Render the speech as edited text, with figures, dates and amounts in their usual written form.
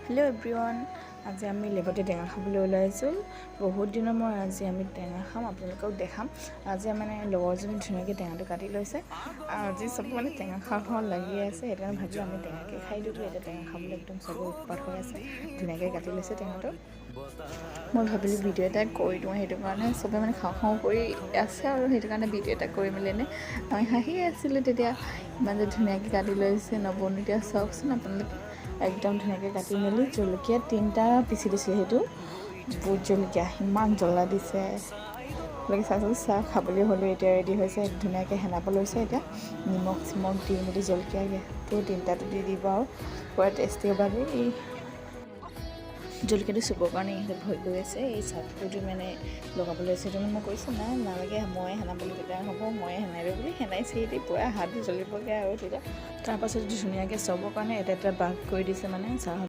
Hello' everyone, আজি আমি লেবতে টেঙা খাবলৈ ওলাইছোঁ। বহুত দিনৰ মই আজি আমি টেঙা খাম, আপোনালোকক দেখাম। আজি মানে লগৰজনী ধুনীয়াকৈ টেঙাটো কাটি লৈছে। আজি চব মানে টেঙা খাওঁ লাগি আছে, সেইটো কাৰণে ভাবিলোঁ আমি টেঙাকৈ খাই দিওঁতো। এতিয়া টেঙা খাবলৈ একদম চবেই উৎপাত হৈ আছে। ধুনীয়াকৈ কাটি লৈছে টেঙাটো। মই ভাবিলোঁ ভিডিঅ' এটা কৰি দিওঁ, সেইটো কাৰণে চবে মানে খাওঁ কৰি আছে আৰু সেইটো কাৰণে ভিডিঅ' এটা কৰি মেলি আমি হাঁহি আছিলোঁ তেতিয়া। ইমান যে ধুনীয়াকৈ কাটি লৈছে নবনো। এতিয়া চাওকচোন আপোনালোকে, একদম ধুনীয়াকৈ কাটি মেলি জলকীয়া 3টা পিচি দিছিলে। সেইটো ভোট জলকীয়া ইমান জ্বলা দিছে। আপোনালোকে চাইছোঁ, চাহ খাবলৈ হ'লেও এতিয়া ৰেডি হৈছে। ধুনীয়াকৈ সেনাব লৈছে। এতিয়া নিমখ চিমখ দি মেলি জলকীয়াটো 3টাটো দি দিব আৰু পূৰা টেষ্টি হ'ব। এই জলকীয়াটো চুবৰ কাৰণে ইহঁতে ভয় কৰি আছে। এই চাকটোদি মানে লগাবলৈ লৈছে। সেইটো মই কৈছোঁ নাই নালাগে, ময়ে সেনাবলৈ তেতিয়া হ'ব, ময়ে সেনাই বুলি সেনাইছে। এতিয়া পূৰা হাত জ্বলিবগৈ আৰু তেতিয়া তাৰপাছত ধুনীয়াকৈ চবৰ কাৰণে এটা এটা ভাগ কৰি দিছে মানে চাহ।